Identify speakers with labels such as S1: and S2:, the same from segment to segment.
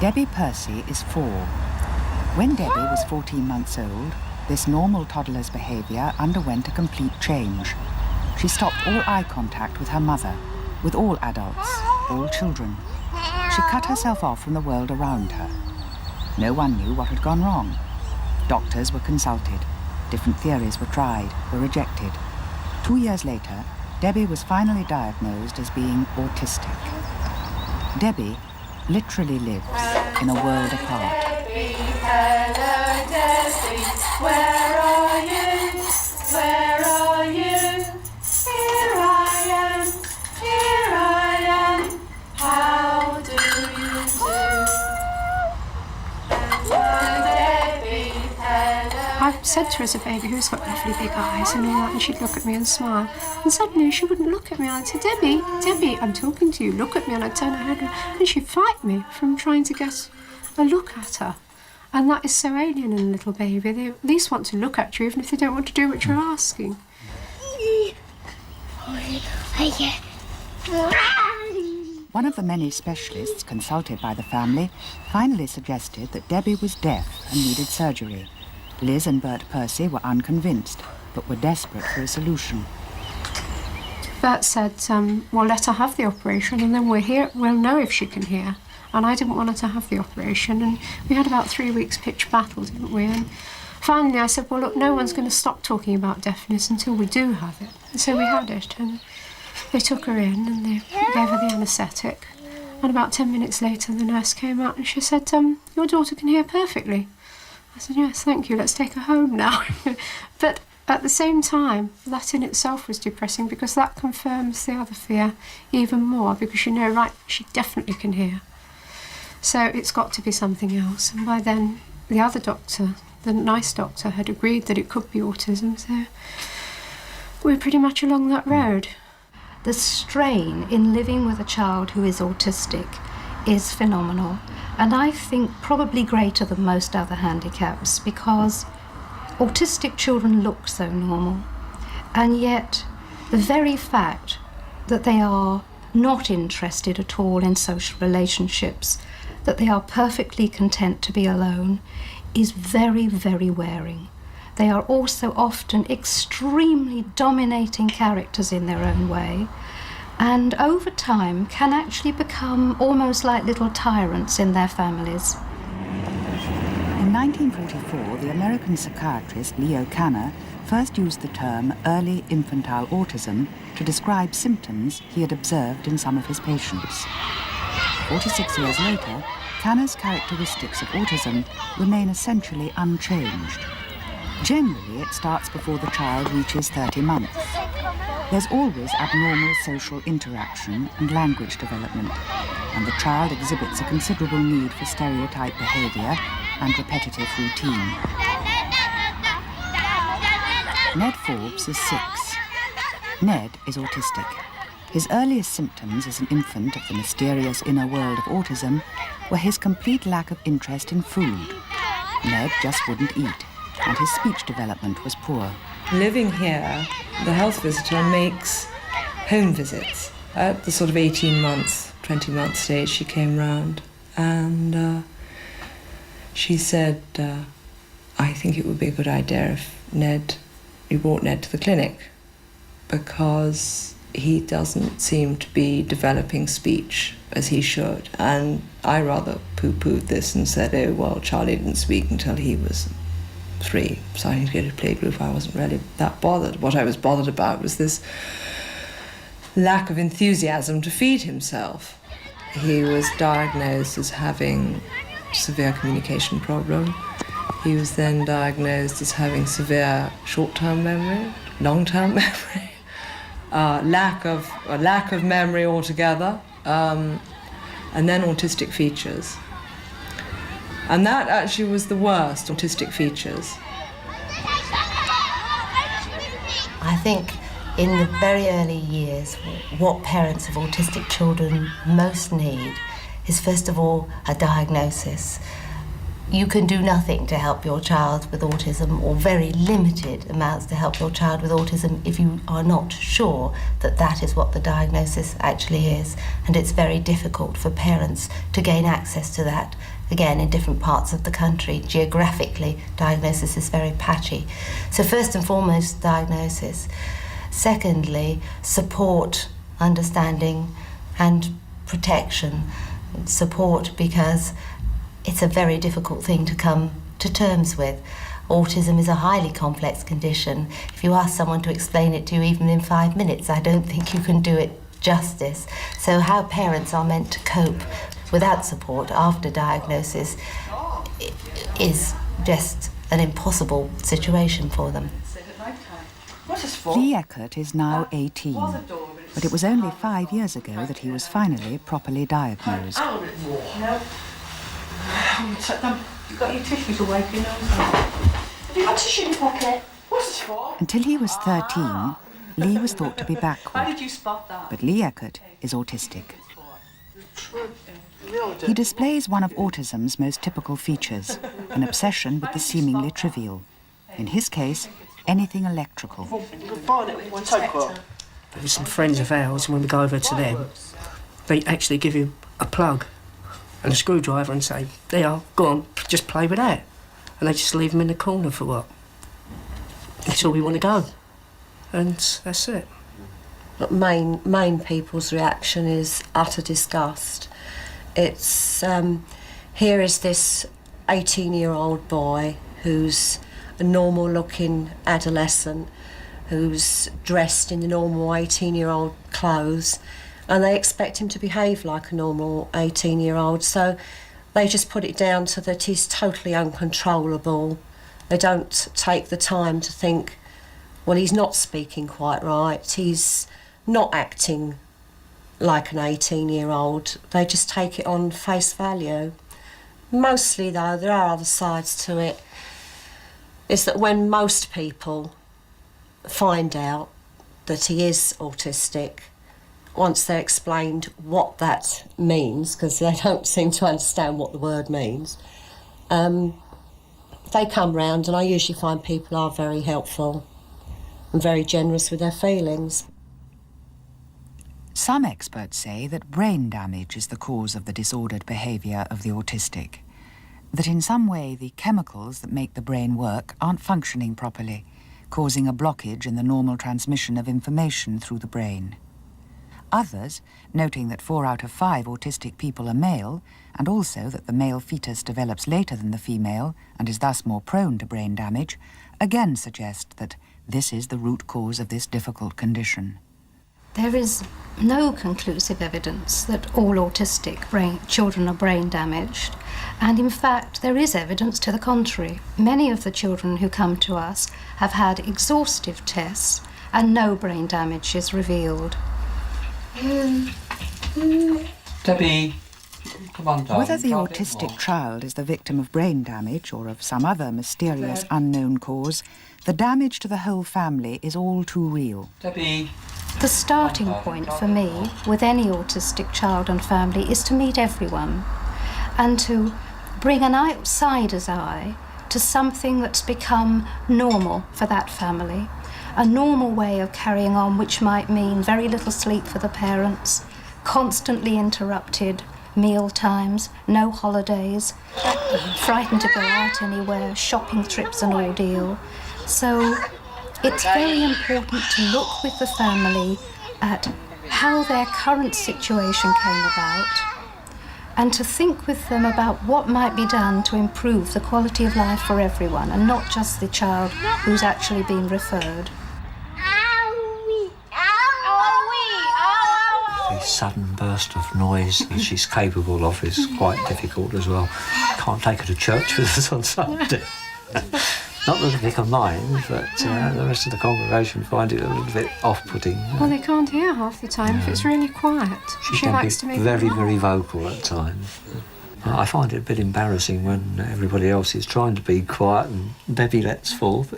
S1: Debbie Percy is 4. When Debbie was 14 months old, this normal toddler's behaviour underwent a complete change. She stopped all eye contact with her mother, with all adults, all children. She cut herself off from the world around her. No one knew what had gone wrong. Doctors were consulted. Different theories were tried, were rejected. 2 years later, Debbie was finally diagnosed as being autistic. Debbie literally lives in a world apart.
S2: Debbie, hello Debbie, where are you? Where are you? Here I am, how do you do? Hello Debbie, hello.
S3: I said to her as a baby, who's got lovely big eyes and all that, and she'd look at me and smile. And suddenly she wouldn't look at me, and I'd say, Debbie, Debbie, I'm talking to you, look at me, and I'd turn her head, and she'd fight me from trying to get a look at her. And that is so alien in a little baby. They at least want to look at you, even if they don't want to do what you're asking.
S1: One of the many specialists consulted by the family finally suggested that Debbie was deaf and needed surgery. Liz and Bert Percy were unconvinced, but were desperate for a solution.
S3: Bert said, well, let her have the operation, and then we'll know if she can hear. And I didn't want her to have the operation, and we had about 3 weeks pitched battle, didn't we? And finally I said, well, look, no one's going to stop talking about deafness until we do have it. And so we had it, and they took her in, and they gave her the anaesthetic. And about 10 minutes later, the nurse came out, and she said, your daughter can hear perfectly. I said, yes, thank you, let's take her home now. But at the same time, that in itself was depressing, because that confirms the other fear even more, because you know, right, she definitely can hear. So it's got to be something else. And by then, the other doctor, the nice doctor, had agreed that it could be autism, so we're pretty much along that road.
S4: The strain in living with a child who is autistic is phenomenal, and I think probably greater than most other handicaps, because autistic children look so normal, and yet the very fact that they are not interested at all in social relationships, that they are perfectly content to be alone, is very, very wearing. They are also often extremely dominating characters in their own way, and over time can actually become almost like little tyrants in their families.
S1: In 1944, the American psychiatrist Leo Kanner first used the term early infantile autism to describe symptoms he had observed in some of his patients. 46 years later, Kanner's characteristics of autism remain essentially unchanged. Generally, it starts before the child reaches 30 months. There's always abnormal social interaction and language development, and the child exhibits a considerable need for stereotype behaviour and repetitive routine. Ned Forbes is 6. Ned is autistic. His earliest symptoms as an infant of the mysterious inner world of autism were his complete lack of interest in food. Ned just wouldn't eat, and his speech development was poor.
S5: Living here, the health visitor makes home visits. At the sort of 18-month, 20-month stage, she came round, and she said, I think it would be a good idea if you brought Ned to the clinic, because he doesn't seem to be developing speech as he should. And I rather poo-pooed this and said, oh, well, Charlie didn't speak until he was 3, starting to go to playgroup. I wasn't really that bothered. What I was bothered about was this lack of enthusiasm to feed himself. He was diagnosed as having severe communication problem. He was then diagnosed as having severe short-term memory, long-term memory, lack of memory altogether, and then autistic features. And that actually was the worst, autistic features.
S6: I think in the very early years, what parents of autistic children most need is, first of all, a diagnosis. you can do nothing to help your child with autism, or very limited amounts to help your child with autism, if you are not sure that that is what the diagnosis actually is. And it's very difficult for parents to gain access to that. Again, in different parts of the country, geographically, diagnosis is very patchy. So first and foremost, diagnosis. Secondly, support, understanding and protection. Support because it's a very difficult thing to come to terms with. Autism is a highly complex condition. If you ask someone to explain it to you even in 5 minutes, I don't think you can do it justice. So how parents are meant to cope without support after diagnosis is just an impossible situation for them.
S1: Lee Eckert is now 18, but it was only 5 years ago that he was finally properly diagnosed.
S2: You've got your tissues away from your nose. Have you got tissue in your pocket? What's this for?
S1: Until he was 13, Lee was thought to be
S2: How
S1: backward,
S2: did you spot that?
S1: but Lee Eckert is autistic. He displays one of autism's most typical features, an obsession with the seemingly trivial. In his case, anything electrical.
S7: There's some friends of ours, and when we go over to them, they actually give you a plug and a screwdriver and say, there, go on, just play with that. And they just leave them in the corner for what? That's all we want to go. And that's it.
S8: But main people's reaction is utter disgust. It's, here is this 18-year-old boy who's a normal-looking adolescent, who's dressed in the normal 18-year-old clothes, and they expect him to behave like a normal 18-year-old, so they just put it down to that he's totally uncontrollable. They don't take the time to think, well, he's not speaking quite right, he's not acting like an 18-year-old. They just take it on face value. Mostly, though, there are other sides to it, is that when most people find out that he is autistic, once they're explained what that means, because they don't seem to understand what the word means, they come round, and I usually find people are very helpful and very generous with their feelings.
S1: Some experts say that brain damage is the cause of the disordered behaviour of the autistic, that in some way the chemicals that make the brain work aren't functioning properly, causing a blockage in the normal transmission of information through the brain. Others, noting that 4 out of 5 autistic people are male, and also that the male fetus develops later than the female and is thus more prone to brain damage, again suggest that this is the root cause of this difficult condition.
S4: There is no conclusive evidence that all autistic children are brain damaged, and in fact there is evidence to the contrary. Many of the children who come to us have had exhaustive tests and no brain damage is revealed.
S9: Debbie, come on, darling.
S1: Whether the autistic child is the victim of brain damage or of some other mysterious unknown cause, the damage to the whole family is all too real.
S9: Debbie.
S4: The starting point for me with any autistic child and family is to meet everyone and to bring an outsider's eye to something that's become normal for that family. A normal way of carrying on, which might mean very little sleep for the parents, constantly interrupted meal times, no holidays, frightened to go out anywhere, shopping trips an ordeal. So it's very important to look with the family at how their current situation came about and to think with them about what might be done to improve the quality of life for everyone and not just the child who's actually been referred.
S9: The sudden burst of noise that she's capable of is quite difficult as well. Can't take her to church with us on Sunday. Not that they can mind, but the rest of the congregation find it a little bit off-putting.
S3: Well, they can't hear half the time if it's really quiet.
S9: She
S3: likes to
S9: can
S3: make
S9: be very,
S3: it loud.
S9: very vocal at times. I find it a bit embarrassing when everybody else is trying to be quiet and Debbie lets forth.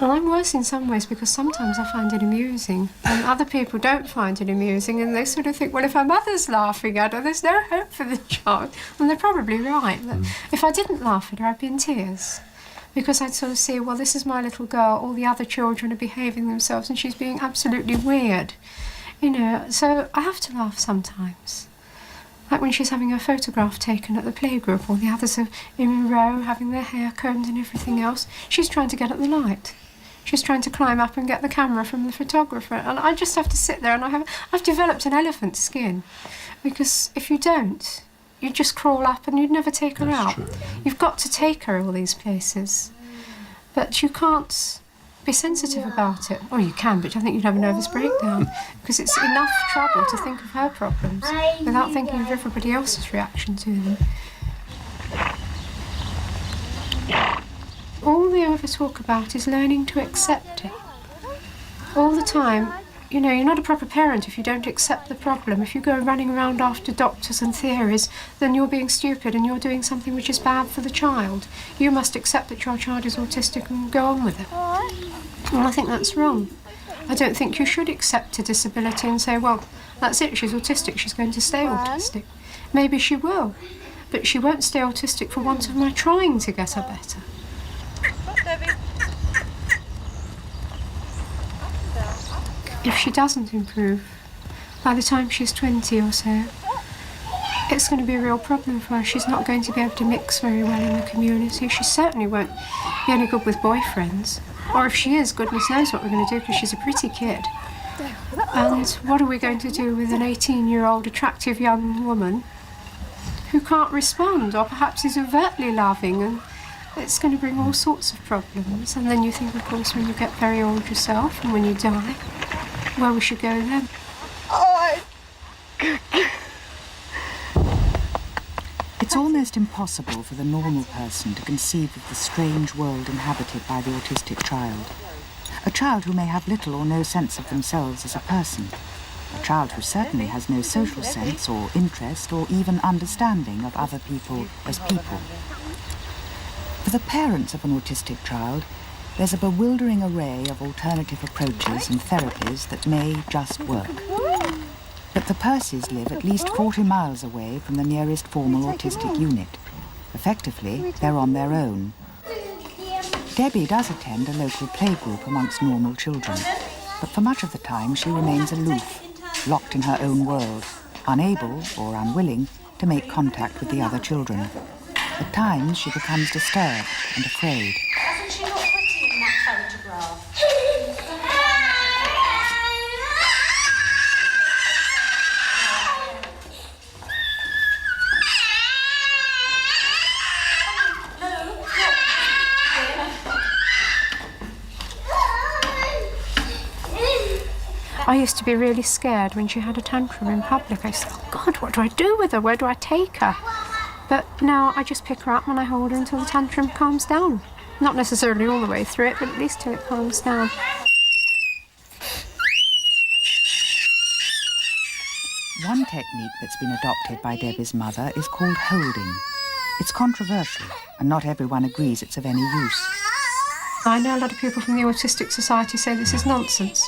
S3: Well, I'm worse in some ways because sometimes I find it amusing and other people don't find it amusing, and they sort of think, well, if her mother's laughing at her, there's no hope for the child. And they're probably right. But if I didn't laugh at her, I'd be in tears. Because I'd sort of see, well, this is my little girl, all the other children are behaving themselves and she's being absolutely weird. You know, so I have to laugh sometimes. Like when she's having her photograph taken at the playgroup, or the others are in a row having their hair combed and everything else, she's trying to get at the light. She's trying to climb up and get the camera from the photographer, and I just have to sit there, and I've developed an elephant skin, because if you don't, you just crawl up and you'd never take her out.
S10: True.
S3: You've got to take her all these places, but you can't be sensitive about it. Or you can, but I think you'd have a nervous breakdown, because it's enough trouble to think of her problems without thinking of everybody else's reaction to them. All they ever talk about is learning to accept it. All the time, you know, you're not a proper parent if you don't accept the problem. If you go running around after doctors and theories, then you're being stupid and you're doing something which is bad for the child. You must accept that your child is autistic and go on with it. Well, I think that's wrong. I don't think you should accept a disability and say, well, that's it, she's autistic, she's going to stay autistic. Maybe she will, but she won't stay autistic for want of my trying to get her better. If she doesn't improve, by the time she's 20 or so, it's going to be a real problem for her. She's not going to be able to mix very well in the community. She certainly won't be any good with boyfriends. Or if she is, goodness knows what we're going to do, because she's a pretty kid. And what are we going to do with an 18-year-old attractive young woman who can't respond, or perhaps is overtly loving, and it's going to bring all sorts of problems. And then you think, of course, when you get very old yourself and when you die, where we should go then.
S1: It's almost impossible for the normal person to conceive of the strange world inhabited by the autistic child. A child who may have little or no sense of themselves as a person. A child who certainly has no social sense or interest or even understanding of other people as people. For the parents of an autistic child, there's a bewildering array of alternative approaches and therapies that may just work. But the Percys live at least 40 miles away from the nearest formal autistic unit. Effectively, they're on their own. Debbie does attend a local playgroup amongst normal children, but for much of the time she remains aloof, locked in her own world, unable or unwilling to make contact with the other children. At times she becomes disturbed and afraid.
S2: Hasn't she not pretty in that photograph?
S3: I used to be really scared when she had a tantrum in public. I used to think, oh God, what do I do with her? Where do I take her? But now I just pick her up and I hold her until the tantrum calms down. Not necessarily all the way through it, but at least till it calms down.
S1: One technique that's been adopted by Debbie's mother is called holding. It's controversial, and not everyone agrees it's of any use.
S3: I know a lot of people from the Autistic Society say this is nonsense,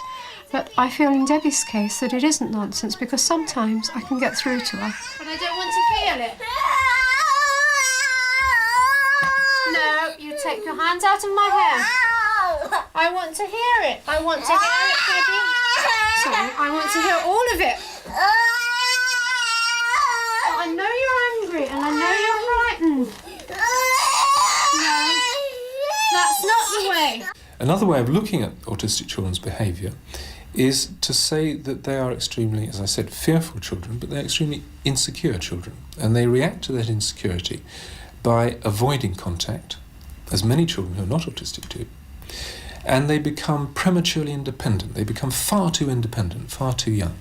S3: but I feel in Debbie's case that it isn't nonsense, because sometimes I can get through to her.
S2: But I don't want to feel it. No, you take your hands out of my hair. I want to hear it. I want to hear it, Debbie.
S3: Sorry, I want to hear all of it.
S2: I know you're angry and I know you're frightened. No, that's not the way.
S10: Another way of looking at autistic children's behaviour is to say that they are extremely, as I said, fearful children, but they're extremely insecure children. And they react to that insecurity by avoiding contact, as many children who are not autistic do. And they become prematurely independent. They become far too independent, far too young.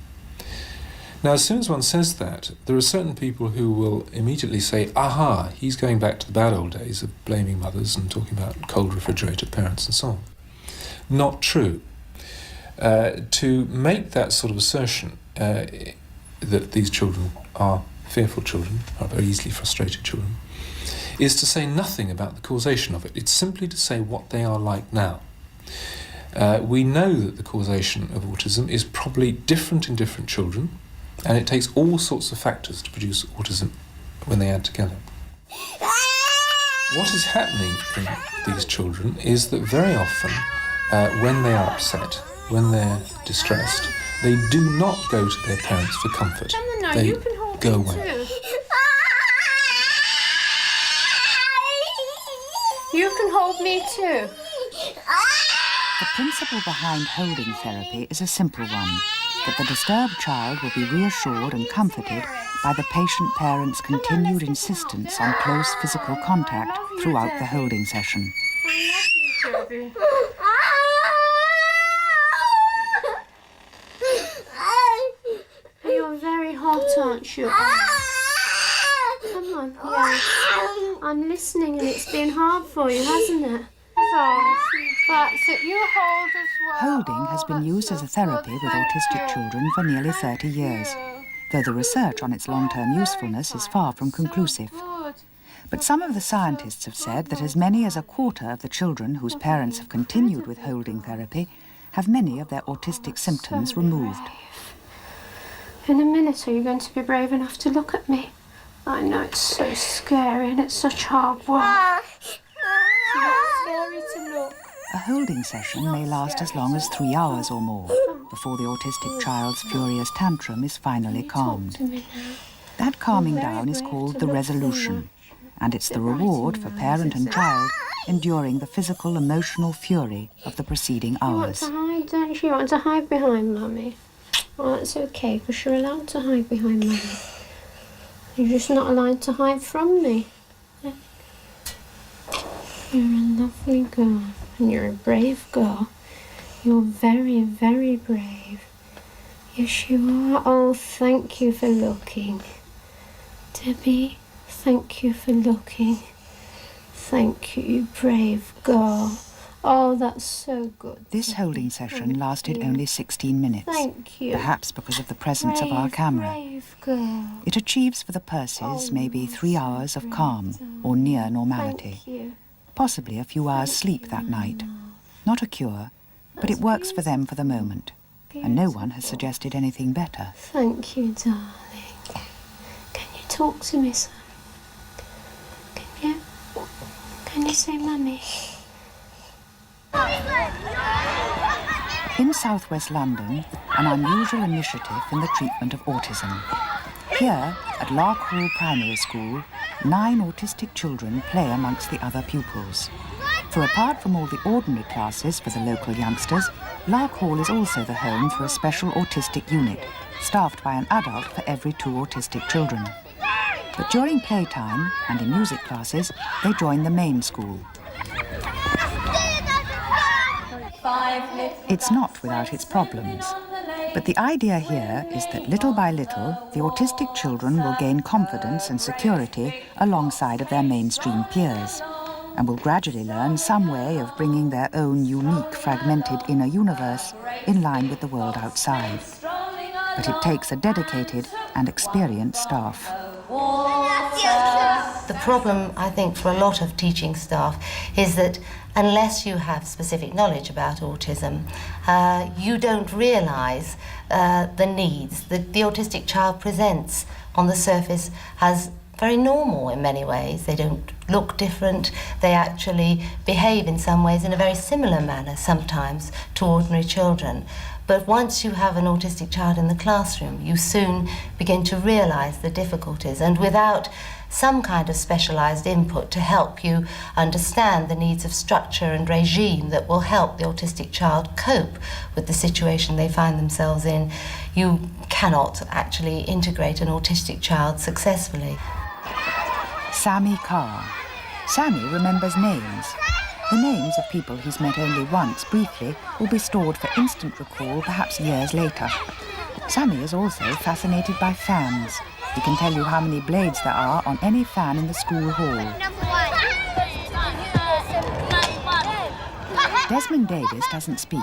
S10: Now, as soon as one says that, there are certain people who will immediately say, aha, he's going back to the bad old days of blaming mothers and talking about cold refrigerator parents and so on. Not true. To make that sort of assertion that these children are fearful children, are very easily frustrated children, is to say nothing about the causation of it. It's simply to say what they are like now. We know that the causation of autism is probably different in different children, and it takes all sorts of factors to produce autism when they add together. What is happening in these children is that very often, when they are upset, when they're distressed, they do not go to their parents for comfort.
S2: No,
S10: they
S2: you can hold
S10: go
S2: me
S10: away.
S2: too. You can hold me too.
S1: The principle behind holding therapy is a simple one, that the disturbed child will be reassured and comforted by the patient parent's continued insistence on close physical contact throughout the holding session.
S2: I love you, Debbie. You're very hot, aren't you? Come on, yeah. I'm listening and it's been hard for you, hasn't it? That's it. You hold as well.
S1: Holding has been used as a therapy with autistic children for nearly 30 years, though the research on its long-term usefulness is far from conclusive. But some of the scientists have said that as many as a quarter of the children whose parents have continued with holding therapy have many of their autistic symptoms removed.
S2: In a minute, are you going to be brave enough to look at me? I know it's so scary and it's such hard work. It's scary to look.
S1: A holding session may last as long as 3 hours or more before the autistic child's furious tantrum is finally calmed. That calming down is called the resolution, and it's the reward for parent and child enduring the physical, emotional fury of the preceding hours.
S2: You want to hide, don't you? You want to hide behind Mummy? Well, that's okay, because you're allowed to hide behind Mummy. You're just not allowed to hide from me. You're a lovely girl, and you're a brave girl. You're very, very brave. Yes, you are. Oh, thank you for looking. Debbie, thank you for looking. Thank you, you brave girl. Oh, that's so good.
S1: This holding session lasted only 16 minutes.
S2: Thank you.
S1: Perhaps because of the presence of our camera.
S2: Brave girl.
S1: It achieves for the Percys maybe 3 hours of calm or near normality.
S2: Thank you.
S1: Possibly a few hours sleep that night. Not a cure, but it works for them for the moment. And no one has suggested anything better.
S2: Thank you, darling. Can you talk to me, son? Can you? Can you say Mummy?
S1: In southwest London, an unusual initiative in the treatment of autism. Here, at Lark Hall Primary School, 9 autistic children play amongst the other pupils. For apart from all the ordinary classes for the local youngsters, Lark Hall is also the home for a special autistic unit, staffed by an adult for every 2 autistic children. But during playtime and in music classes, they join the main school. It's not without its problems. But the idea here is that little by little, the autistic children will gain confidence and security alongside of their mainstream peers, and will gradually learn some way of bringing their own unique, fragmented inner universe in line with the world outside. But it takes a dedicated and experienced staff.
S6: The problem, I think, for a lot of teaching staff is that unless you have specific knowledge about autism, you don't realise the needs that the autistic child presents on the surface as very normal in many ways. They don't look different. They actually behave in some ways in a very similar manner sometimes to ordinary children. But once you have an autistic child in the classroom, you soon begin to realise the difficulties, and without some kind of specialised input to help you understand the needs of structure and regime that will help the autistic child cope with the situation they find themselves in, you cannot actually integrate an autistic child successfully.
S1: Sammy Carr. Sammy remembers names. The names of people he's met only once, briefly, will be stored for instant recall perhaps years later. Sammy is also fascinated by fans. He can tell you how many blades there are on any fan in the school hall. Desmond Davis doesn't speak,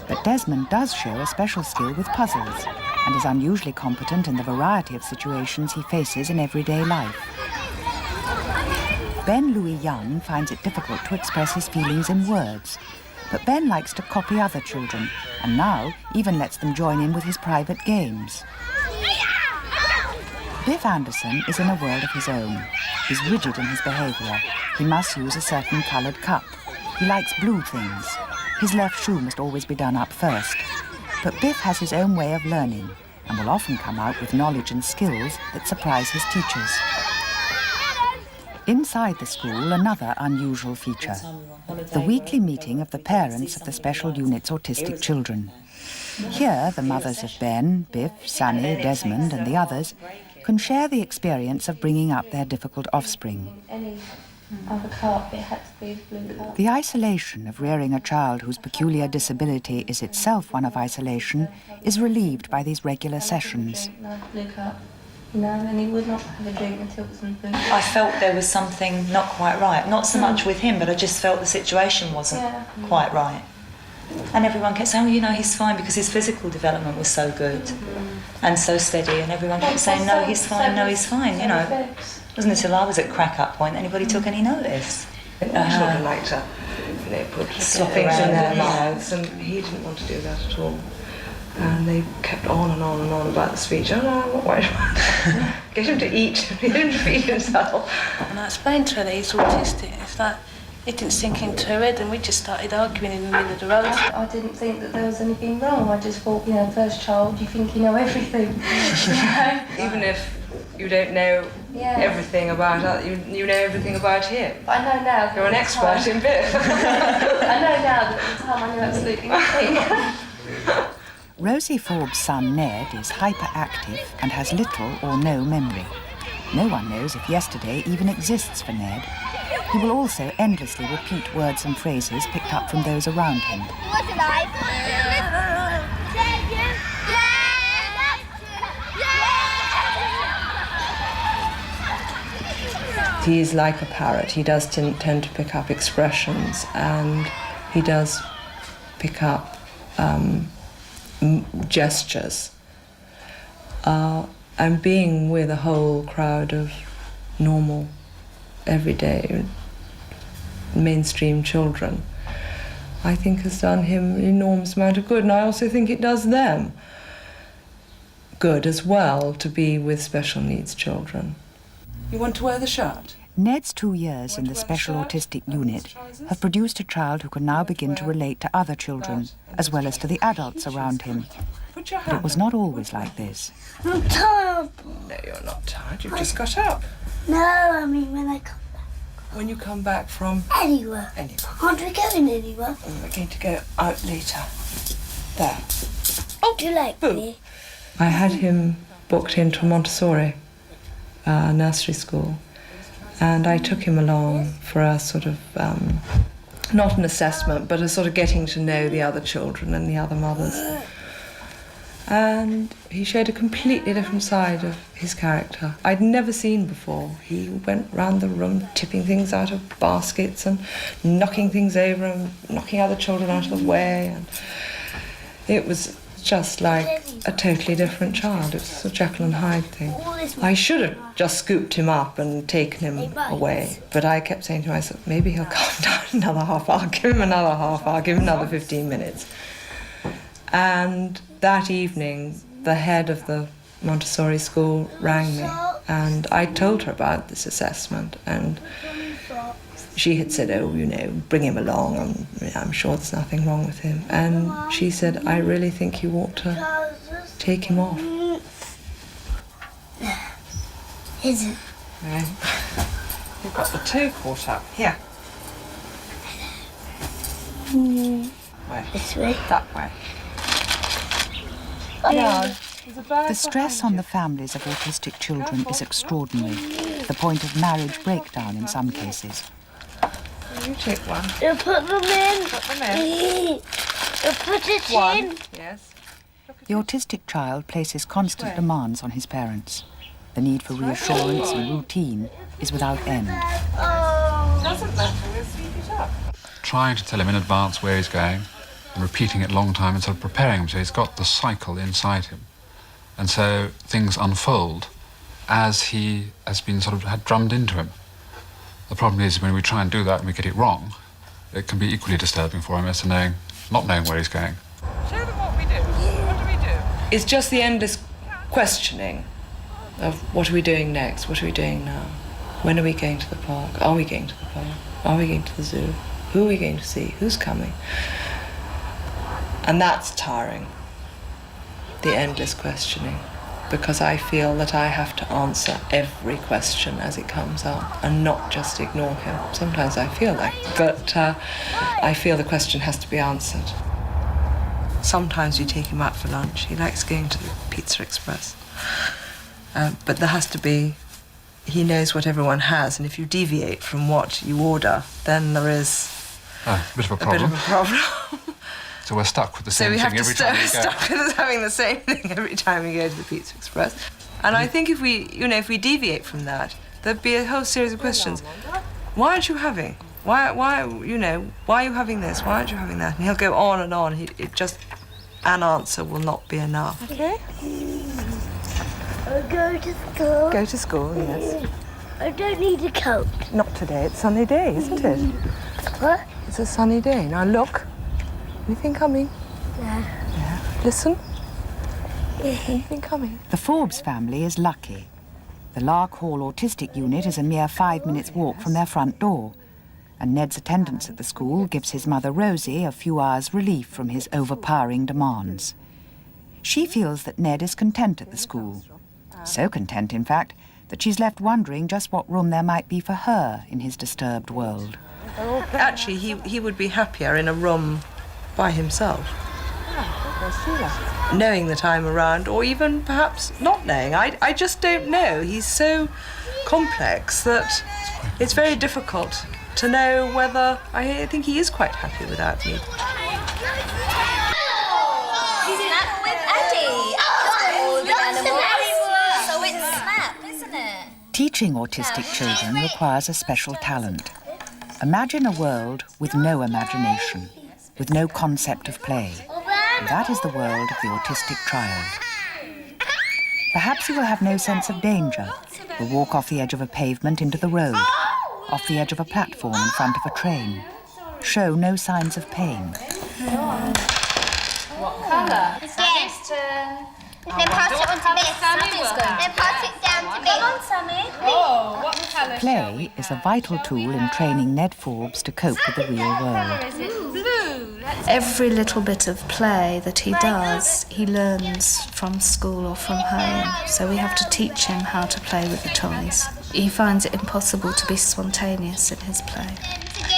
S1: but Desmond does show a special skill with puzzles and is unusually competent in the variety of situations he faces in everyday life. Ben Louis Young finds it difficult to express his feelings in words, But Ben likes to copy other children, and now even lets them join in with his private games. Biff Anderson is in a world of his own. He's rigid in his behaviour. He must use a certain coloured cup. He likes blue things. His left shoe must always be done up first. But Biff has his own way of learning and will often come out with knowledge and skills that surprise his teachers. Inside the school, another unusual feature, the weekly meeting of the parents of the special unit's autistic children. Here, the mothers of Ben, Biff, Sunny, Desmond and the others can share the experience of bringing up their difficult offspring. The isolation of rearing a child whose peculiar disability is itself one of isolation is relieved by these regular sessions.
S11: And he would not have a drink until it was in the I felt there was something not quite right. Not so much with him, but I just felt the situation wasn't quite right. And everyone kept saying, well, you know, he's fine, because his physical development was so good and so steady, and everyone kept saying, no, he's fine, no, he's fine, you know. It wasn't until I was at crack-up point anybody took any notice.
S5: Children like to, you know, put things in their mouths, and he didn't want to do that at all. And they kept on and on and on about the speech. Oh no, I'm not worried about that. Get him to eat, get him to feed himself.
S11: And I explained to her that he's autistic. It's like, it didn't sink into her head, and we just started arguing in the middle of the road. I didn't think that there was anything wrong. I just thought, you know, first child, you think you know everything.
S5: Even if you don't know everything about it, you know everything about him.
S11: But I know now.
S5: You're an expert in Biff.
S11: I know now that at the time I knew absolutely nothing.
S1: Rosie Forbes' son Ned is hyperactive and has little or no memory. No one knows if yesterday even exists for Ned. He will also endlessly repeat words and phrases picked up from those around him.
S12: What's it like?
S5: He is like a parrot. He does tend to pick up expressions, and he does pick up gestures. And being with a whole crowd of normal, everyday, mainstream children, I think has done him an enormous amount of good. And I also think it does them good as well to be with special needs children. You want to wear the shirt?
S1: Ned's 2 years in the special autistic unit have produced a child who can now begin to relate to other children, as well as to the adults around him. But it was not always like this.
S12: I'm tired.
S5: No, you're not tired. You've just got up.
S12: No, I mean when I come back.
S5: When you come back from?
S12: Anywhere.
S5: Anywhere.
S12: Aren't we going anywhere?
S5: We're going to go out later. There.
S12: Oh, do you like me?
S5: I had him booked into a Montessori nursery school, and I took him along for a sort of, not an assessment, but a sort of getting to know the other children and the other mothers. And he showed a completely different side of his character I'd never seen before. He went round the room tipping things out of baskets and knocking things over and knocking other children out of the way. And it was just like a totally different child. It was a Jekyll and Hyde thing. I should have just scooped him up and taken him away, but I kept saying to myself, maybe he'll calm down another half hour, give him another half hour, give him another 15 minutes. And that evening, the head of the Montessori school rang me, and I told her about this assessment, and she had said, oh, you know, bring him along, I'm sure there's nothing wrong with him. And she said, I really think you ought to take him off.
S12: Is it?
S5: Right. You've got the toe caught up. Here. Where?
S12: This way?
S5: That way.
S12: Yeah.
S1: The stress on the families of autistic children is extraordinary, to the point of marriage breakdown in some cases.
S5: You take one.
S12: You put them in.
S5: Put them in.
S12: You put it
S5: One.
S12: in.
S5: Yes.
S1: The autistic child places constant demands on his parents. The need for reassurance and routine is without end.
S5: Doesn't matter, we'll speed it up.
S13: Trying to tell him in advance where he's going and repeating it a long time and sort of preparing him so he's got the cycle inside him. And so things unfold as he has been sort of had drummed into him. The problem is when we try and do that and we get it wrong, it can be equally disturbing for him as to not knowing where he's going.
S5: Show them what we do. What do we do? It's just the endless questioning of what are we doing next? What are we doing now? When are we going to the park? Are we going to the park? Are we going to the zoo? Who are we going to see? Who's coming? And that's tiring, the endless questioning, because I feel that I have to answer every question as it comes up and not just ignore him. Sometimes I feel like, but I feel the question has to be answered. Sometimes we take him out for lunch. He likes going to the Pizza Express. But there has to be, he knows what everyone has, and if you deviate from what you order, then there is
S13: a bit of a problem. So we're stuck with the same thing every time we go.
S5: So we have to stuck with having the same thing every time we go to the Pizza Express. And I think if we deviate from that, there'd be a whole series of questions. Why aren't you having? Why are you having this? Why aren't you having that? And he'll go on and on. An answer will not be enough.
S12: Okay. I'll go to school.
S5: Go to school, yes.
S12: I don't need a coat.
S5: Not today. It's a sunny day, isn't it?
S12: What?
S5: It's a sunny day. Now look. Anything coming? Yeah. Listen. Anything coming?
S1: The Forbes family is lucky. The Lark Hall Autistic Unit is a mere 5 minutes walk from their front door, and Ned's attendance at the school gives his mother Rosie a few hours' relief from his overpowering demands. She feels that Ned is content at the school. So content, in fact, that she's left wondering just what room there might be for her in his disturbed world.
S5: Actually, he would be happier in a room by himself. Knowing that I'm around, or even perhaps not knowing. I just don't know. He's so complex that it's very difficult to know whether... I think he is quite happy without me.
S1: Teaching autistic children requires a special talent. Imagine a world with no imagination, with no concept of play. And that is the world of the autistic child. Perhaps he will have no sense of danger, will walk off the edge of a pavement into the road, off the edge of a platform in front of a train, show no signs of pain.
S14: What colour?
S15: Sammy's turn. Then pass it on to me. Sammy's good. Then pass it down to me. Come on, Sammy.
S14: Oh, what colour?
S1: Play is a vital tool in training Ned Forbes to cope with the real world.
S14: Blue.
S4: Every little bit of play that he does, he learns from school or from home. So we have to teach him how to play with the toys. He finds it impossible to be spontaneous in his play.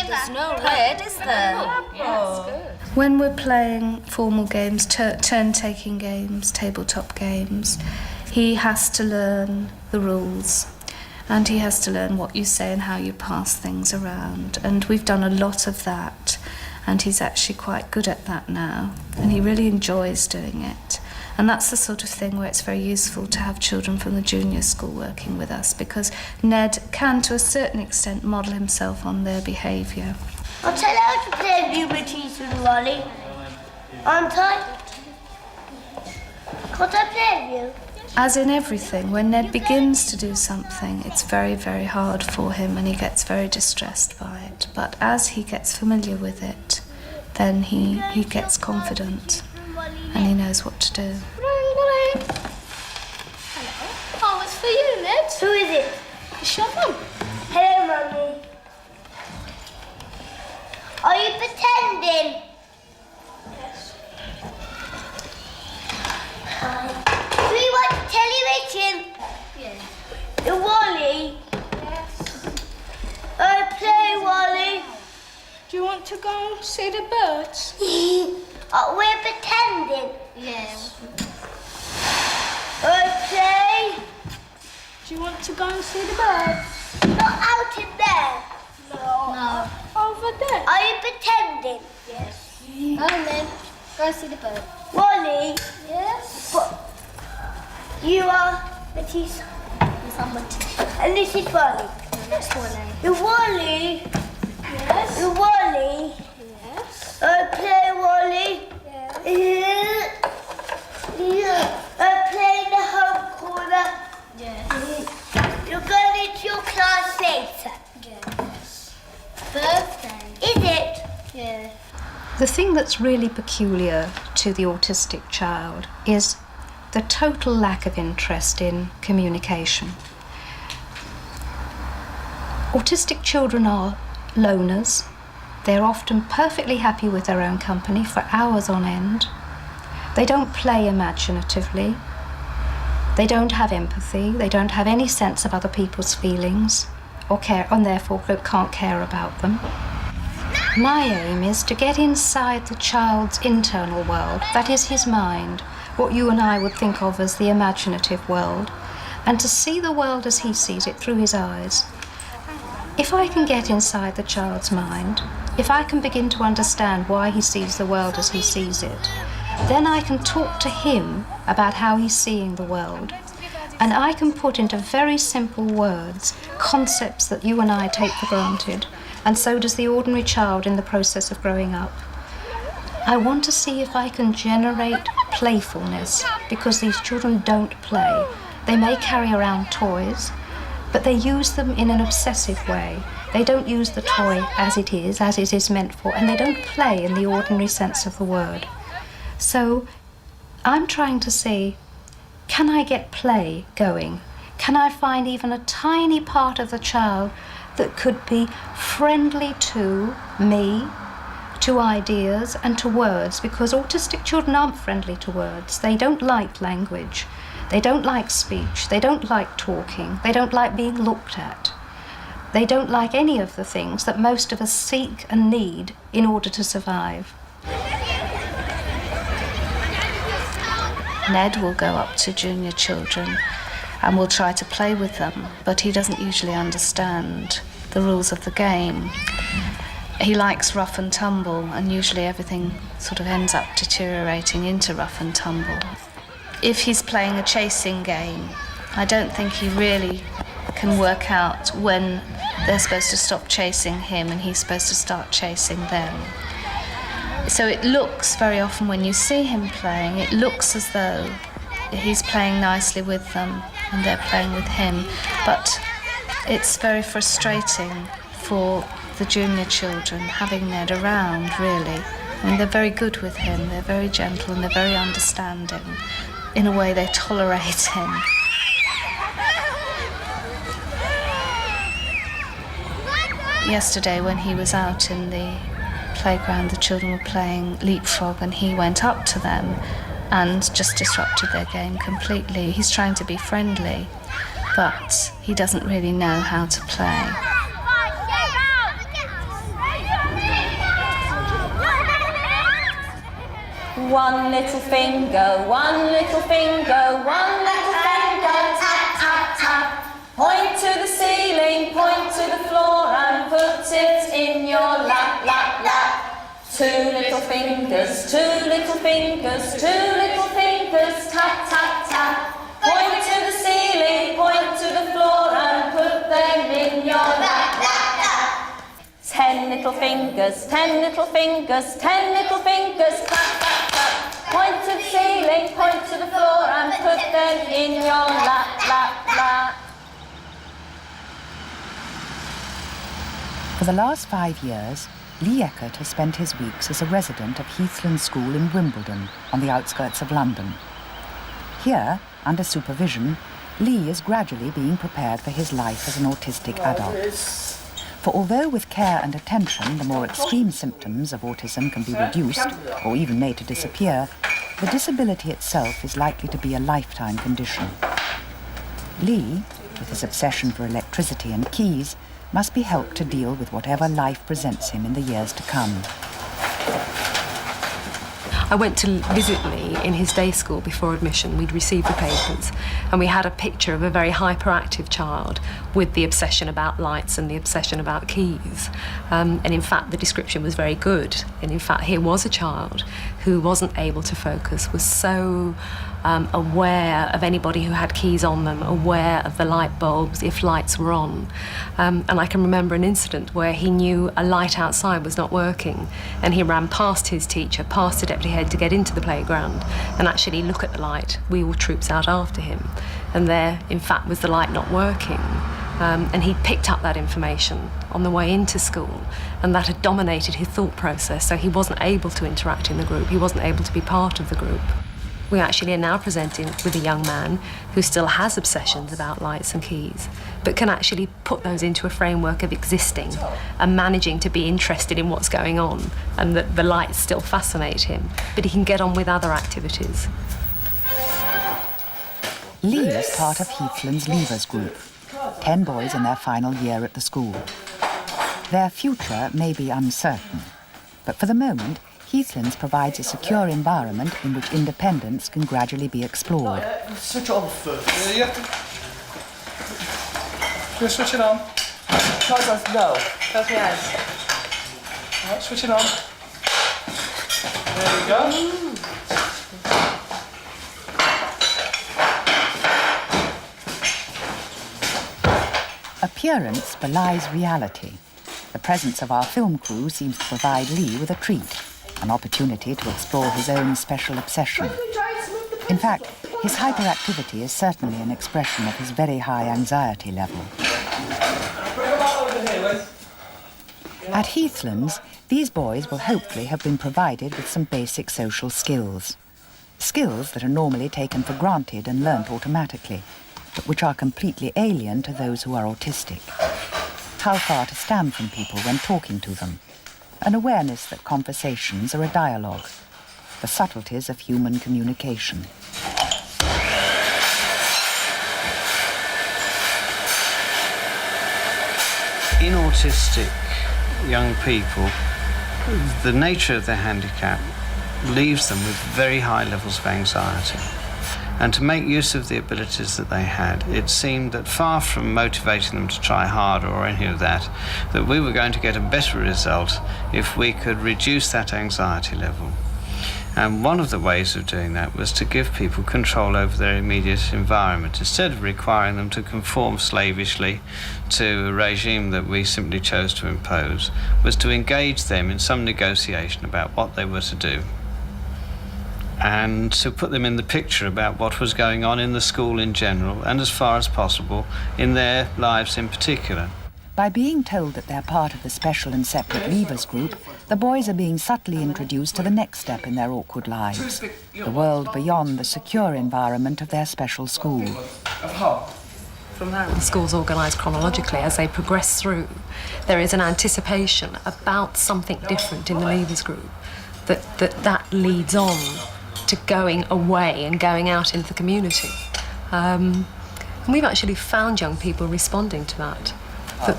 S15: There's no red, is there?
S14: Oh.
S4: When we're playing formal games, turn-taking games, tabletop games, he has to learn the rules. And he has to learn what you say and how you pass things around. And we've done a lot of that. And he's actually quite good at that now. And he really enjoys doing it. And that's the sort of thing where it's very useful to have children from the junior school working with us, because Ned can, to a certain extent, model himself on their behaviour.
S12: I'll tell you how to play with you, Matisse and Wally. Aren't I? Can't I play with you?
S4: As in everything, when Ned begins to do something, it's very, very hard for him and he gets very distressed by it. But as he gets familiar with it, then he gets confident and he knows what to do.
S15: Hello. Oh, it's for you, Ned.
S12: Who is it?
S15: It's your mum.
S12: Hello, Mummy. Are you pretending? Yes. Do you watch television?
S15: Yes.
S12: Wally?
S15: Yes.
S12: Play, Wally.
S14: Do you want to go and see the birds?
S12: We're pretending.
S15: Yes.
S12: Play.
S14: Do you want to go and see the birds?
S12: Not out in there.
S15: No.
S14: Over there.
S12: Are you pretending?
S15: Yes. Go on then. Go and see the bird.
S12: Wally,
S15: Yes.
S12: you are Matisse.
S15: Yes, I'm Matisse.
S12: And this is Wally.
S15: That's Wally.
S12: The Wally.
S15: Yes.
S12: The Wally.
S15: Yes.
S12: Play, Wally.
S15: Yes.
S12: Play in the home corner.
S15: Yes.
S12: You're going into your class later.
S15: Yes. Birthday.
S12: Is it?
S4: The thing that's really peculiar to the autistic child is the total lack of interest in communication. Autistic children are loners. They're often perfectly happy with their own company for hours on end. They don't play imaginatively. They don't have empathy. They don't have any sense of other people's feelings or care, and therefore can't care about them. My aim is to get inside the child's internal world, that is his mind, what you and I would think of as the imaginative world, and to see the world as he sees it through his eyes. If I can get inside the child's mind, if I can begin to understand why he sees the world as he sees it, then I can talk to him about how he's seeing the world. And I can put into very simple words concepts that you and I take for granted, and so does the ordinary child in the process of growing up. I want to see if I can generate playfulness, because these children don't play. They may carry around toys, but they use them in an obsessive way. They don't use the toy as it is meant for, and they don't play in the ordinary sense of the word. So I'm trying to see, can I get play going? Can I find even a tiny part of the child that could be friendly to me, to ideas and to words? Because autistic children aren't friendly to words. They don't like language. They don't like speech. They don't like talking. They don't like being looked at. They don't like any of the things that most of us seek and need in order to survive. Ned will go up to junior children and will try to play with them, but he doesn't usually understand the rules of the game. He likes rough and tumble, and usually everything sort of ends up deteriorating into rough and tumble. If he's playing a chasing game, I don't think he really can work out when they're supposed to stop chasing him and he's supposed to start chasing them. So it looks very often when you see him playing, it looks as though he's playing nicely with them and they're playing with him, but it's very frustrating for the junior children having Ned around, really. I mean, they're very good with him, they're very gentle and they're very understanding. In a way, they tolerate him. Yesterday, when he was out in the playground, the children were playing leapfrog and he went up to them and just disrupted their game completely. He's trying to be friendly, but he doesn't really know how to play.
S16: One little finger, one little finger, one little finger, tap, tap, tap. Point to the ceiling, point to the floor and put it in your lap, lap, lap. Two little fingers, two little fingers, two little fingers, tap, tap, tap. Point to the ceiling, point to the floor and put them in your lap, lap, lap. 10 little fingers, 10 little fingers, 10 little fingers, tap, tap, tap. Point to the ceiling, point to the floor and put them in your lap, lap, lap.
S1: For the last 5 years, Lee Eckert has spent his weeks as a resident of Heathland School in Wimbledon, on the outskirts of London. Here, under supervision, Lee is gradually being prepared for his life as an autistic adult. For although with care and attention the more extreme symptoms of autism can be reduced or even made to disappear, the disability itself is likely to be a lifetime condition. Lee, with his obsession for electricity and keys, must be helped to deal with whatever life presents him in the years to come.
S17: I went to visit Lee in his day school before admission. We'd received the papers and we had a picture of a very hyperactive child with the obsession about lights and the obsession about keys. And in fact, the description was very good. And in fact, here was a child who wasn't able to focus, was so aware of anybody who had keys on them, aware of the light bulbs if lights were on. And I can remember an incident where he knew a light outside was not working and he ran past his teacher, past the deputy head to get into the playground and actually look at the light. We all troops out after him. And there, in fact, was the light not working. And he picked up that information on the way into school, and that had dominated his thought process, so he wasn't able to interact in the group, he wasn't able to be part of the group. We actually are now presenting with a young man who still has obsessions about lights and keys, but can actually put those into a framework of existing and managing to be interested in what's going on, and that the lights still fascinate him, but he can get on with other activities.
S1: Lee is part of Heathland's Leavers group, 10 boys in their final year at the school. Their future may be uncertain, but for the moment, Heathlands provides a secure environment in which independence can gradually be explored.
S18: Switch it on first. Yeah, you have to... switch it on. No. Close my eyes. All right, switch it on. There we go.
S1: Appearance belies reality. The presence of our film crew seems to provide Lee with a treat, an opportunity to explore his own special obsession. In fact, his hyperactivity is certainly an expression of his very high anxiety level. At Heathlands, these boys will hopefully have been provided with some basic social skills. Skills that are normally taken for granted and learnt automatically, but which are completely alien to those who are autistic. How far to stand from people when talking to them. An awareness that conversations are a dialogue. The subtleties of human communication.
S19: In autistic young people, the nature of their handicap leaves them with very high levels of anxiety. And to make use of the abilities that they had, it seemed that far from motivating them to try harder or any of that, that we were going to get a better result if we could reduce that anxiety level. And one of the ways of doing that was to give people control over their immediate environment. Instead of requiring them to conform slavishly to a regime that we simply chose to impose, was to engage them in some negotiation about what they were to do, and to put them in the picture about what was going on in the school in general, and as far as possible, in their lives in particular.
S1: By being told that they're part of the special and separate Leavers group, the boys are being subtly introduced to the next step in their awkward lives, the world beyond the secure environment of their special school.
S17: The school's organised chronologically as they progress through. There is an anticipation about something different in the Leavers group that leads on to going away and going out into the community. And we've actually found young people responding to that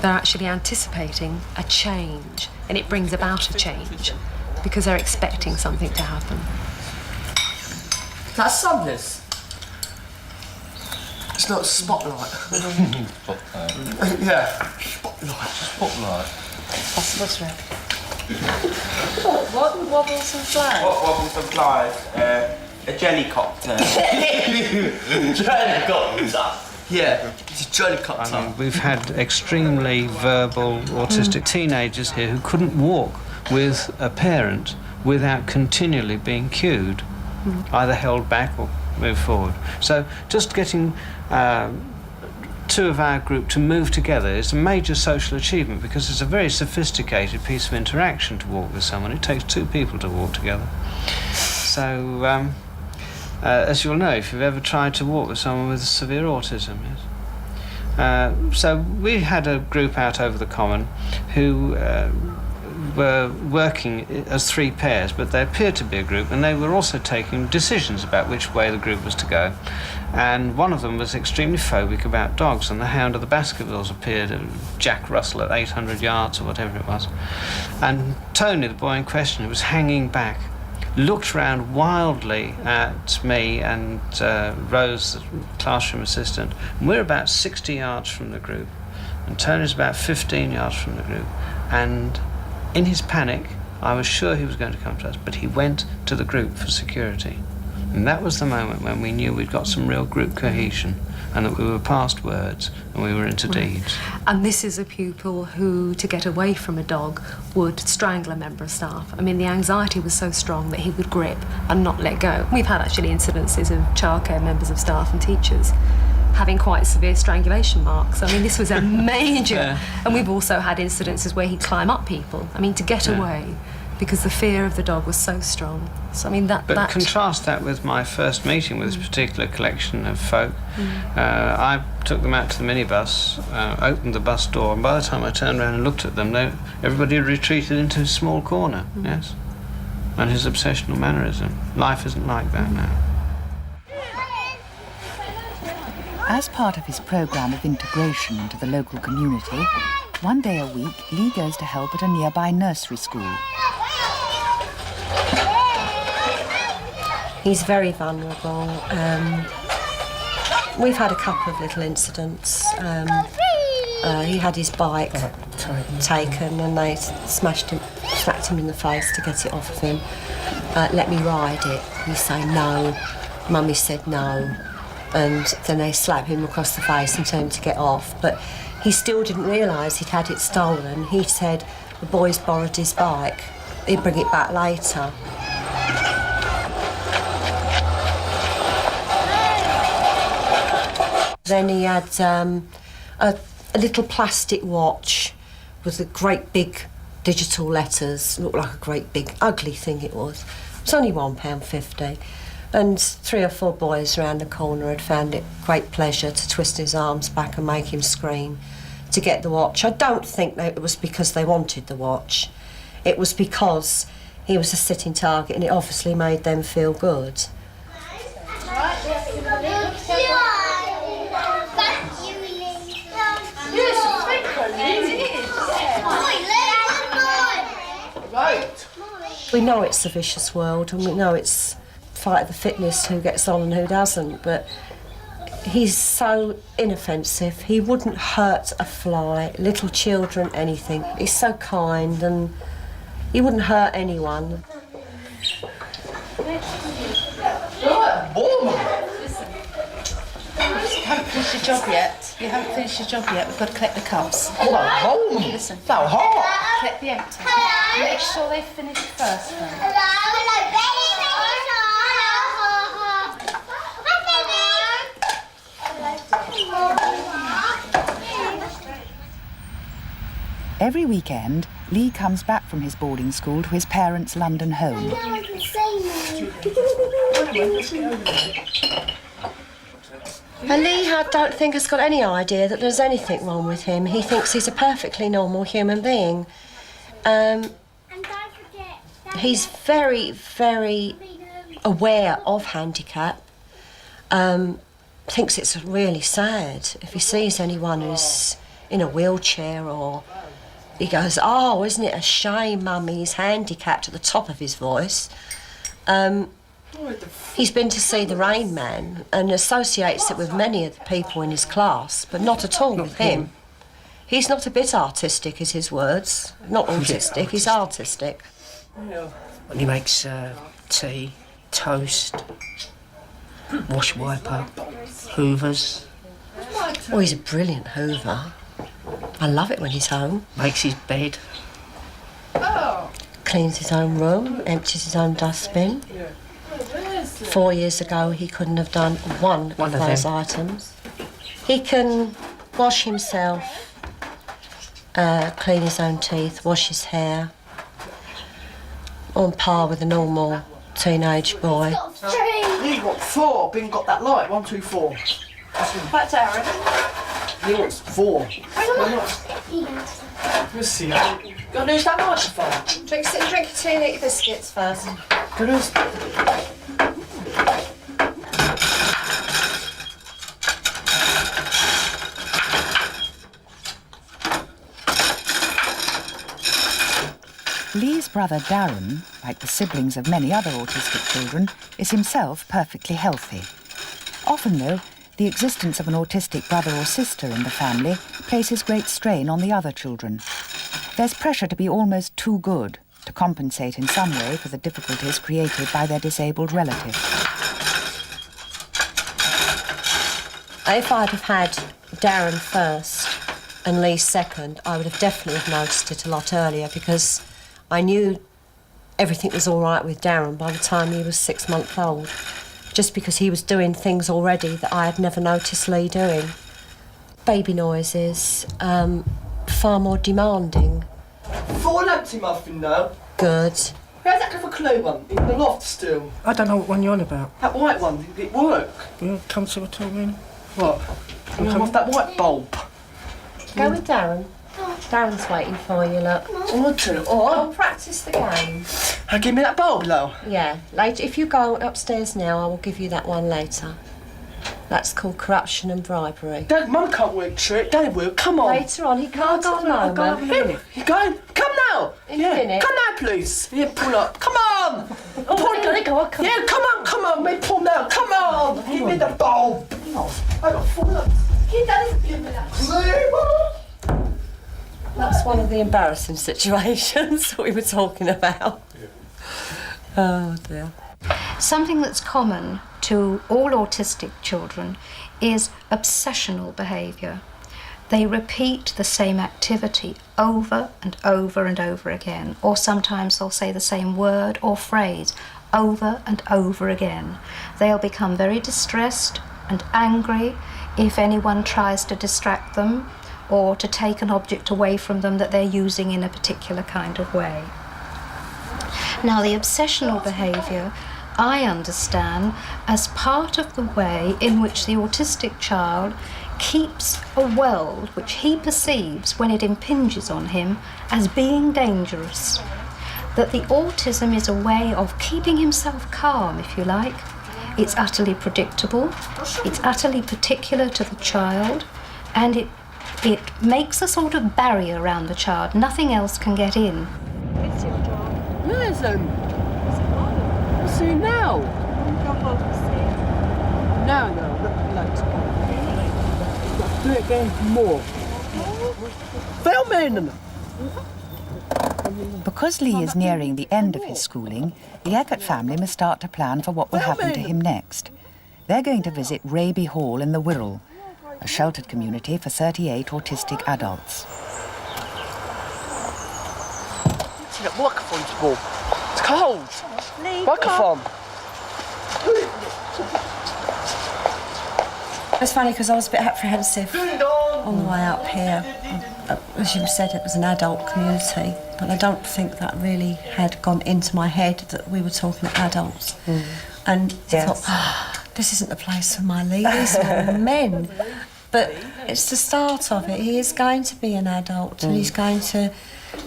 S17: they're actually anticipating a change, and it brings about a change because they're expecting something to happen.
S18: That's sadness. It's not spotlight.
S20: Spotlight.
S18: Yeah, spotlight.
S20: Spotlight.
S16: That's what's right. What wobbles and flies?
S18: What wobbles and flies? A jellycopter. Jellycopter. Yeah, it's a jellycopter.
S19: I mean, we've had extremely verbal autistic teenagers here who couldn't walk with a parent without continually being cued, either held back or moved forward. So just getting two of our group to move together is a major social achievement, because it's a very sophisticated piece of interaction to walk with someone. It takes two people to walk together. So, as you'll know if you've ever tried to walk with someone with severe autism, yes. So we had a group out over the common who were working as three pairs, but they appeared to be a group, and they were also taking decisions about which way the group was to go. And one of them was extremely phobic about dogs, and the hound of the Baskervilles appeared, Jack Russell, at 800 yards or whatever it was. And Tony, the boy in question, was hanging back, looked round wildly at me and Rose, the classroom assistant, and we're about 60 yards from the group, and Tony's about 15 yards from the group, and in his panic, I was sure he was going to come to us, but he went to the group for security. And that was the moment when we knew we'd got some real group cohesion, and that we were past words and we were into deeds.
S17: And this is a pupil who, to get away from a dog, would strangle a member of staff. I mean, the anxiety was so strong that he would grip and not let go. We've had actually incidences of childcare members of staff and teachers having quite severe strangulation marks. I mean, this was a major... And we've also had incidences where he'd climb up people. I mean, to get away, because the fear of the dog was so strong. So, I mean, that...
S19: But contrast that with my first meeting with this particular collection of folk. I took them out to the minibus, opened the bus door, and by the time I turned around and looked at them, everybody had retreated into a small corner, yes? And his obsessional mannerism. Life isn't like that now.
S1: As part of his programme of integration into the local community, one day a week, Lee goes to help at a nearby nursery school.
S8: He's very vulnerable. We've had a couple of little incidents. He had his bike taken and they smacked him in the face to get it off of him. Let me ride it. He said no. Mummy said no. And then they slapped him across the face and told him to get off. But he still didn't realise he'd had it stolen. He said the boys borrowed his bike. He'd bring it back later. Then he had a little plastic watch with a great big digital letters. Looked like a great big ugly thing it was. It was only £1.50. And 3 or 4 boys around the corner had found it great pleasure to twist his arms back and make him scream to get the watch. I don't think that it was because they wanted the watch. It was because he was a sitting target and it obviously made them feel good. We know it's a vicious world and we know it's fight of the fittest, who gets on and who doesn't, but he's so inoffensive. He wouldn't hurt a fly, little children, anything. He's so kind and he wouldn't hurt anyone.
S21: You haven't finished your job yet. You haven't finished your job yet. We've got to collect the cups.
S18: Hold on, hold on.
S21: Listen.
S18: So hot.
S21: Collect the empty. Make sure they finish first, then.
S1: Every weekend, Lee comes back from his boarding school to his parents' London home.
S8: Lee, I don't think has got any idea that there's anything wrong with him. He thinks he's a perfectly normal human being. He's very, very aware of handicap. Thinks it's really sad if he sees anyone who's in a wheelchair or... He goes, "Oh, isn't it a shame, Mummy, he's handicapped," at the top of his voice. He's been to see the Rain Man and associates it with many of the people in his class, but not at all with him. He's not a bit artistic, is his words. Not autistic, he's artistic.
S7: And he makes tea, toast, wash wiper, hoovers.
S8: Oh, he's a brilliant hoover. I love it when he's home.
S7: Makes his bed.
S8: Cleans his own room, empties his own dustbin. 4 years ago, he couldn't have done one of those items. He can wash himself, clean his own teeth, wash his hair. On par with a normal teenage boy.
S18: You got 4, Bing got that light. 1, 2, 4.
S21: Back to Aaron.
S18: He wants 4. Let's see. Gotta lose that microphone.
S8: Drink a tea and eat your biscuits first.
S1: Lee's brother Darren, like the siblings of many other autistic children, is himself perfectly healthy. Often, though, the existence of an autistic brother or sister in the family places great strain on the other children. There's pressure to be almost too good, to compensate in some way for the difficulties created by their disabled relative.
S8: If I'd have had Darren first and Lee second, I would have definitely have noticed it a lot earlier because I knew everything was all right with Darren by the time he was 6 months old. just because he was doing things already that I had never noticed Lee doing. Baby noises, far more demanding.
S18: 4 empty muffin now.
S8: Good.
S18: Where's that little clay one? In the loft still.
S7: I don't know what one you're on about.
S18: That white one, did it work?
S7: You come to at all, Mina?
S18: What? You know, that white bulb.
S8: Go with Darren. Darren's waiting for you, look.
S18: Or two. Or
S8: practice the game.
S18: Give me that bulb, though.
S8: Yeah, later. If you go upstairs now, I will give you that one later. That's called corruption and bribery.
S18: Dad, Mum can't work trick. Dad will. Come on.
S8: Later on, he can't
S18: Go
S8: at the
S18: on, go
S8: moment.
S18: in a minute. You going? Come now.
S8: In a minute.
S18: Come now, please. Yeah, pull up. Come on.
S8: Oh, I gotta go.
S18: Yeah, come on. Me pull now. Come on. Give me the bulb. I got 4 lumps. Give me that.
S8: That's one of the embarrassing situations that we were talking about. Oh dear.
S4: Something that's common to all autistic children is obsessional behaviour. They repeat the same activity over and over and over again, or sometimes they'll say the same word or phrase over and over again. They'll become very distressed and angry if anyone tries to distract them or to take an object away from them that they're using in a particular kind of way. Now, the obsessional behaviour I understand as part of the way in which the autistic child keeps a world which he perceives when it impinges on him as being dangerous. That the autism is a way of keeping himself calm, if you like. It's utterly predictable, it's utterly particular to the child, and it makes a sort of barrier around the child. Nothing else can get in.
S18: Listen. See now. No, let's do it again more. Filming.
S1: Because Lee is nearing the end of his schooling, the Eckert family must start to plan for what will happen to him next. They're going to visit Raby Hall in the Wirral, a sheltered community for 38 autistic adults.
S18: See that microphone's warm. It's cold. Microphone.
S8: It's funny because I was a bit apprehensive on the way up here. As you said, it was an adult community, but I don't think that really had gone into my head that we were talking to adults. And I thought, this isn't the place for my Lee, these are men. But it's the start of it. He is going to be an adult and he's going to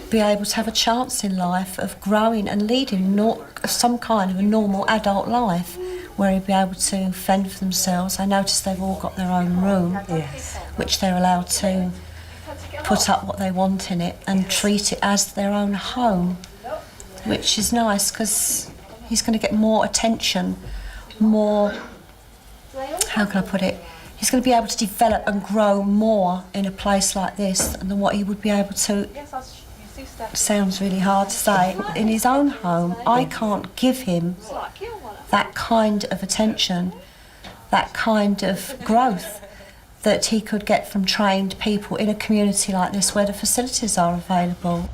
S8: be able to have a chance in life of growing and leading some kind of a normal adult life where he'll be able to fend for themselves. I noticed they've all got their own room, which they're allowed to put up what they want in it and treat it as their own home, which is nice because he's going to get more attention, more, how can I put it, he's going to be able to develop and grow more in a place like this than what he would be able to, sounds really hard to say, in his own home. I can't give him that kind of attention, that kind of growth that he could get from trained people in a community like this where the facilities are available.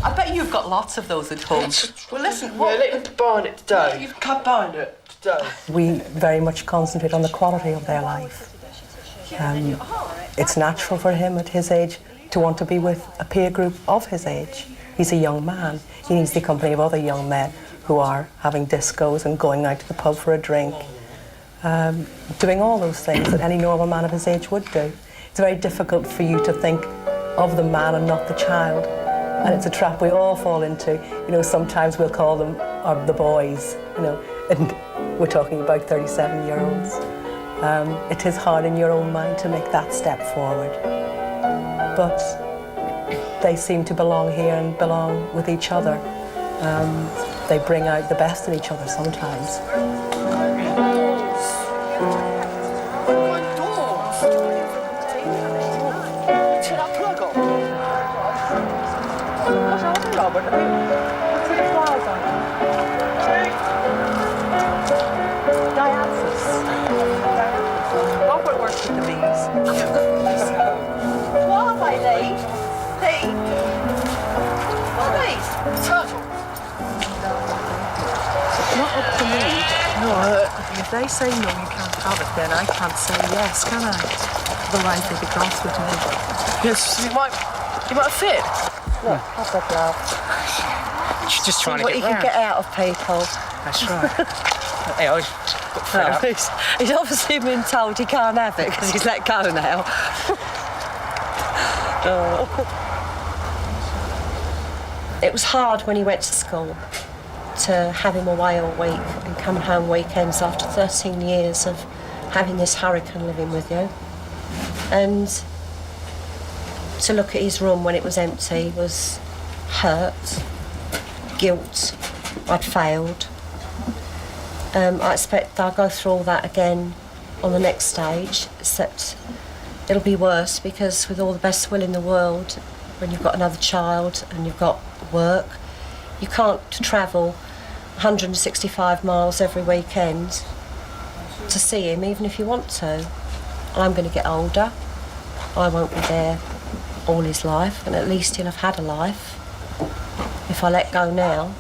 S9: I bet you've got lots of those at home.
S18: Well, listen, we're looking to buy it today. You can't buy it today.
S22: We very much concentrate on the quality of their life. It's natural for him at his age to want to be with a peer group of his age. He's a young man. He needs the company of other young men who are having discos and going out to the pub for a drink, doing all those things that any normal man of his age would do. It's very difficult for you to think of the man and not the child. And it's a trap we all fall into. You know, sometimes we'll call them the boys, you know, and we're talking about 37-year-olds. It is hard in your own mind to make that step forward. But they seem to belong here and belong with each other. They bring out the best in each other sometimes. Not up to me. No, if they say no, you can't have it, then I can't say yes, can I? Otherwise they'd be cross with me.
S18: Yes, you might fit.
S22: Look, have that love.
S18: She's just trying
S22: See
S18: to
S22: what
S18: get
S22: you can
S18: round.
S22: get out of people.
S18: That's right. Hey, I got fed up.
S8: He's obviously been told he can't have it because he's let go now. It was hard when he went to school to have him away all week and come home weekends after 13 years of having this hurricane living with you. And to look at his room when it was empty was hurt, guilt, I'd failed. I expect I'll go through all that again on the next stage, except it'll be worse because with all the best will in the world, when you've got another child and you've got work, you can't travel 165 miles every weekend to see him, even if you want to. I'm going to get older. I won't be there all his life, and at least he'll have had a life. If I let go now,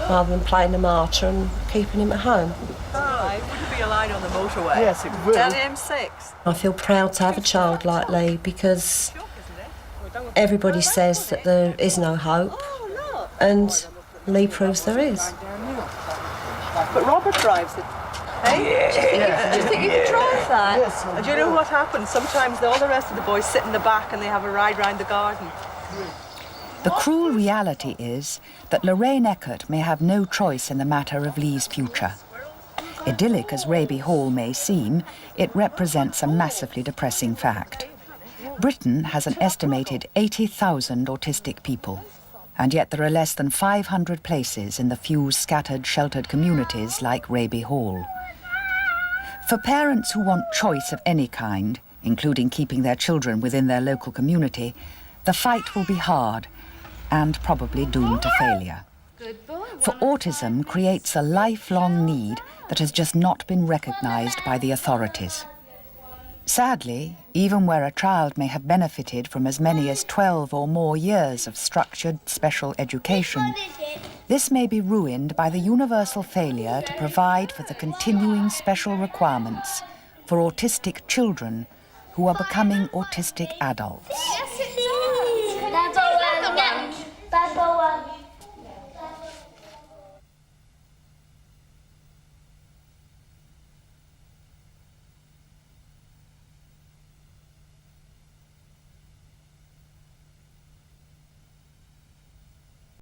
S8: rather than playing the martyr and keeping him at home.
S22: It wouldn't be a line on the motorway.
S18: Yes, it will.
S22: Down the M6.
S8: I feel proud to have a child like Lee because everybody says that there is no hope, and Lee proves there is.
S22: But Robert drives it. Hey? Do you think you could drive that? Yes. And do you know what happens? Sometimes all the rest of the boys sit in the back and they have a ride round the garden.
S1: The cruel reality is that Lorraine Eckert may have no choice in the matter of Lee's future. Idyllic as Raby Hall may seem, it represents a massively depressing fact. Britain has an estimated 80,000 autistic people, and yet there are less than 500 places in the few scattered, sheltered communities like Raby Hall. For parents who want choice of any kind, including keeping their children within their local community, the fight will be hard and probably doomed to failure. For autism creates a lifelong need that has just not been recognised by the authorities. Sadly, even where a child may have benefited from as many as 12 or more years of structured special education, this may be ruined by the universal failure to provide for the continuing special requirements for autistic children who are becoming autistic adults.